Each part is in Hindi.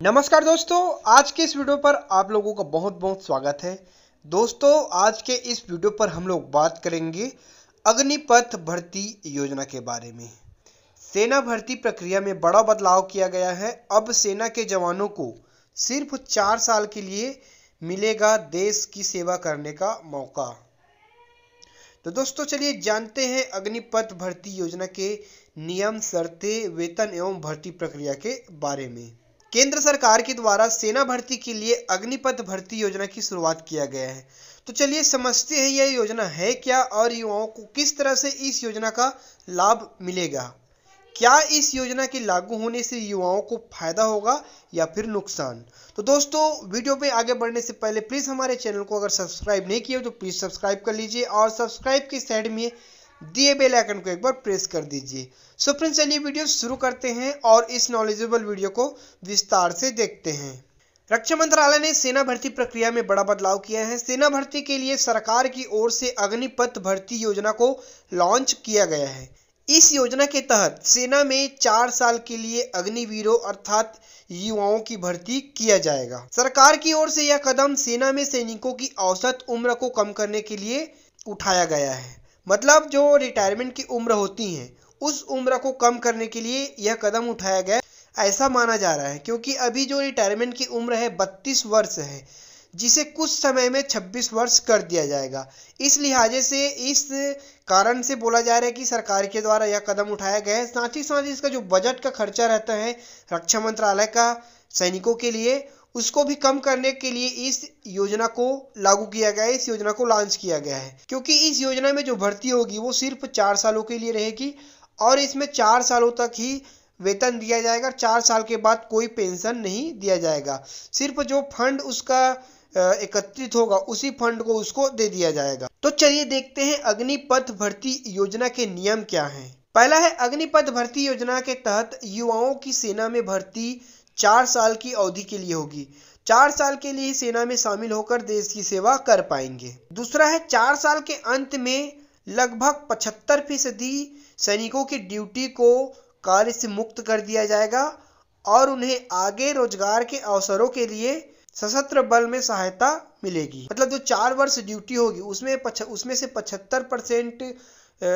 नमस्कार दोस्तों, आज के इस वीडियो पर आप लोगों का बहुत बहुत स्वागत है। दोस्तों, आज के इस वीडियो पर हम लोग बात करेंगे अग्निपथ भर्ती योजना के बारे में। सेना भर्ती प्रक्रिया में बड़ा बदलाव किया गया है। अब सेना के जवानों को सिर्फ 4 साल के लिए मिलेगा देश की सेवा करने का मौका। तो दोस्तों, चलिए जानते हैं अग्निपथ भर्ती योजना के नियम, शर्तें, वेतन एवं भर्ती प्रक्रिया के बारे में। केंद्र सरकार के द्वारा सेना भर्ती के लिए अग्निपथ भर्ती योजना की शुरुआत किया गया है। तो चलिए समझते हैं यह योजना है क्या और युवाओं को किस तरह से इस योजना का लाभ मिलेगा। क्या इस योजना के लागू होने से युवाओं को फायदा होगा या फिर नुकसान। तो दोस्तों, वीडियो पे आगे बढ़ने से पहले प्लीज हमारे चैनल को अगर सब्सक्राइब नहीं किया तो प्लीज सब्सक्राइब कर लीजिए और सब्सक्राइब की साइड में दिए बेल आइकन को एक बार प्रेस कर दीजिए। सो फ्रेंड्स, चलिए वीडियो शुरू करते हैं और इस नॉलेजेबल वीडियो को विस्तार से देखते हैं। रक्षा मंत्रालय ने सेना भर्ती प्रक्रिया में बड़ा बदलाव किया है। सेना भर्ती के लिए सरकार की ओर से अग्निपथ भर्ती योजना को लॉन्च किया गया है। इस योजना के तहत सेना में 4 साल के लिए अग्निवीरों अर्थात युवाओं की भर्ती किया जाएगा। सरकार की ओर से यह कदम सेना में सैनिकों की औसत उम्र को कम करने के लिए उठाया गया है। मतलब जो रिटायरमेंट की उम्र होती है उस उम्र को कम करने के लिए यह कदम उठाया गया, ऐसा माना जा रहा है। क्योंकि अभी जो रिटायरमेंट की उम्र है 32 वर्ष है, जिसे कुछ समय में 26 वर्ष कर दिया जाएगा। इस लिहाजे से इस कारण से बोला जा रहा है कि सरकार के द्वारा यह कदम उठाया गया है। साथ ही साथ इसका जो बजट का खर्चा रहता है रक्षा मंत्रालय का सैनिकों के लिए, उसको भी कम करने के लिए इस योजना को लागू किया गया है, इस योजना को लॉन्च किया गया है। क्योंकि इस योजना में जो भर्ती होगी वो सिर्फ 4 सालों के लिए रहेगी और इसमें 4 सालों तक ही वेतन दिया जाएगा। 4 साल के बाद कोई पेंशन नहीं दिया जाएगा। सिर्फ जो फंड उसका एकत्रित होगा उसी फंड को उसको दे दिया जाएगा। तो चलिए देखते हैं अग्निपथ भर्ती योजना के नियम क्या हैं। पहला है, अग्निपथ भर्ती योजना के तहत युवाओं की सेना में भर्ती 4 साल की अवधि के लिए होगी। 4 साल के लिए सेना में शामिल होकर देश की सेवा कर पाएंगे। दूसरा है, 4 साल के अंत में लगभग 75% सैनिकों की ड्यूटी को कार्य से मुक्त कर दिया जाएगा और उन्हें आगे रोजगार के अवसरों के लिए सशस्त्र बल में सहायता मिलेगी। मतलब जो 4 वर्ष ड्यूटी होगी उसमें से 75%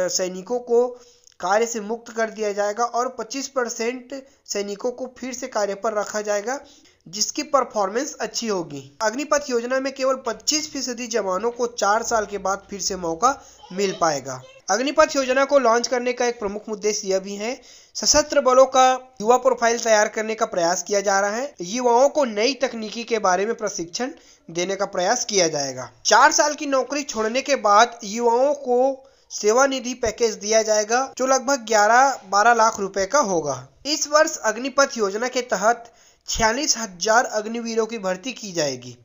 सैनिकों को कार्य से मुक्त कर दिया जाएगा और 25% सैनिकों को फिर से कार्य पर रखा जाएगा जिसकी परफॉर्मेंस अच्छी होगी। अग्निपथ योजना में केवल 25% जवानों को 4 साल के बाद फिर से मौका मिल पाएगा। अग्निपथ योजना को लॉन्च करने का एक प्रमुख उद्देश्य यह भी है, सशस्त्र बलों का युवा प्रोफाइल तैयार करने का प्रयास किया जा रहा है। युवाओं को नई तकनीकी के बारे में प्रशिक्षण देने का प्रयास किया जाएगा। 4 साल की नौकरी छोड़ने के बाद युवाओं को सेवानिधि पैकेज दिया जाएगा जो लगभग 11-12 लाख रुपए का होगा। इस वर्ष अग्निपथ योजना के तहत 46,000 अग्निवीरों की भर्ती की जाएगी।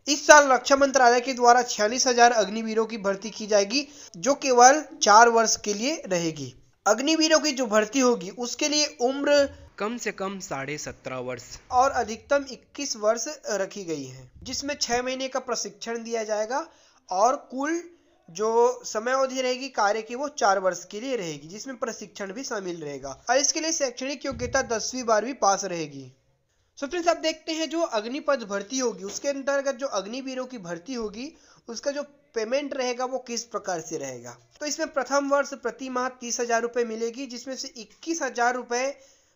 इस साल रक्षा मंत्रालय के द्वारा 46,000 अग्निवीरों की भर्ती की जाएगी जो केवल 4 वर्ष के लिए रहेगी। अग्निवीरों की जो भर्ती होगी उसके लिए उम्र कम से कम 17.5 वर्ष और अधिकतम 21 वर्ष रखी गई है, जिसमें 6 महीने का प्रशिक्षण दिया जाएगा और कुल जो समय अवधि रहेगी कार्य की वो 4 वर्ष के लिए रहेगी, जिसमें प्रशिक्षण भी शामिल रहेगा और इसके लिए शैक्षणिक योग्यता 10वीं 12वीं पास रहेगी। सो फ्रेंड्स, अब देखते हैं जो अग्निपथ भर्ती होगी उसके अंतर्गत जो अग्निवीरों की भर्ती होगी उसका जो पेमेंट रहेगा वो किस प्रकार से रहेगा। तो इसमें प्रथम वर्ष प्रति माह 30,000 रुपये मिलेगी, जिसमें से 21,000 रुपये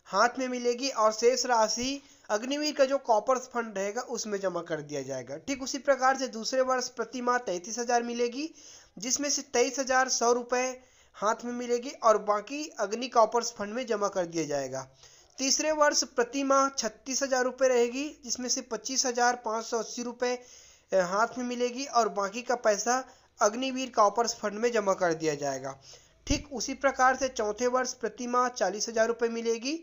हाथ में मिलेगी और शेष राशि अग्निवीर का जो कॉपर्स फंड रहेगा उसमें जमा कर दिया जाएगा। ठीक उसी प्रकार से दूसरे वर्ष प्रति माह 33,000 मिलेगी, जिसमें से 23,100 रुपये हाथ में मिलेगी और बाकी अग्नि कॉपर्स फंड में जमा कर दिया जाएगा। तीसरे वर्ष प्रति माह 36,000 रुपये रहेगी, जिसमें से 25,580 रुपये हाथ में मिलेगी और बाकी का पैसा अग्निवीर कॉपर्स फंड में जमा कर दिया जाएगा। ठीक उसी प्रकार से चौथे वर्ष प्रति माह 40,000 रुपये मिलेगी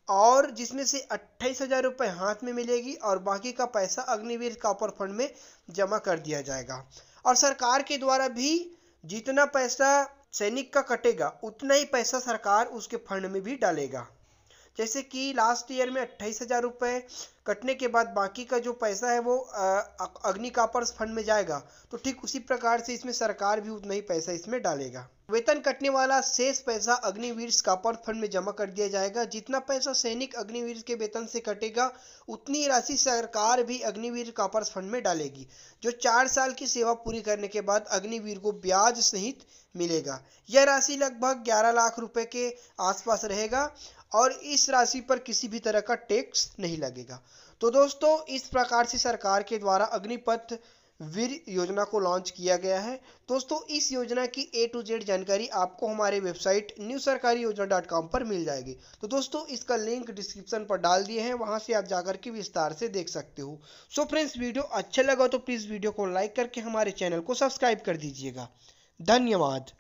और जिसमें से 28,000 रुपये हाथ में मिलेगी और बाकी का पैसा अग्निवीर कॉपर फंड में जमा कर दिया जाएगा। और सरकार के द्वारा भी जितना पैसा सैनिक का कटेगा उतना ही पैसा सरकार उसके फंड में भी डालेगा। जैसे कि लास्ट ईयर में 28,000 रुपये कटने के बाद बाकी का जो पैसा है वो अग्नि कॉपर्स फंड में जाएगा, तो ठीक उसी प्रकार से इसमें सरकार भी उतना ही पैसा इसमें डालेगा। वेतन कटने वाला शेष पैसा अग्निवीर स्कापर फंड में जमा कर दिया जाएगा। जितना पैसा सैनिक अग्निवीर के वेतन से कटेगा उतनी राशि सरकार भी अग्निवीर स्कापर फंड में डालेगी, जो 4 साल की सेवा पूरी करने के बाद अग्निवीर को ब्याज सहित मिलेगा। यह राशि लगभग 11 लाख रुपए के आसपास रहेगा और इस राशि पर किसी भी तरह का टैक्स नहीं लगेगा। तो दोस्तों, इस प्रकार से सरकार के द्वारा अग्निपथ वीर योजना को लॉन्च किया गया है। दोस्तों, इस योजना की A to Z जानकारी आपको हमारे वेबसाइट newsarkariYojana.com पर मिल जाएगी। तो दोस्तों, इसका लिंक डिस्क्रिप्शन पर डाल दिए हैं, वहां से आप जाकर के विस्तार से देख सकते हो। सो फ्रेंड्स, वीडियो अच्छा लगा तो प्लीज़ वीडियो को लाइक करके हमारे चैनल को सब्सक्राइब कर दीजिएगा। धन्यवाद।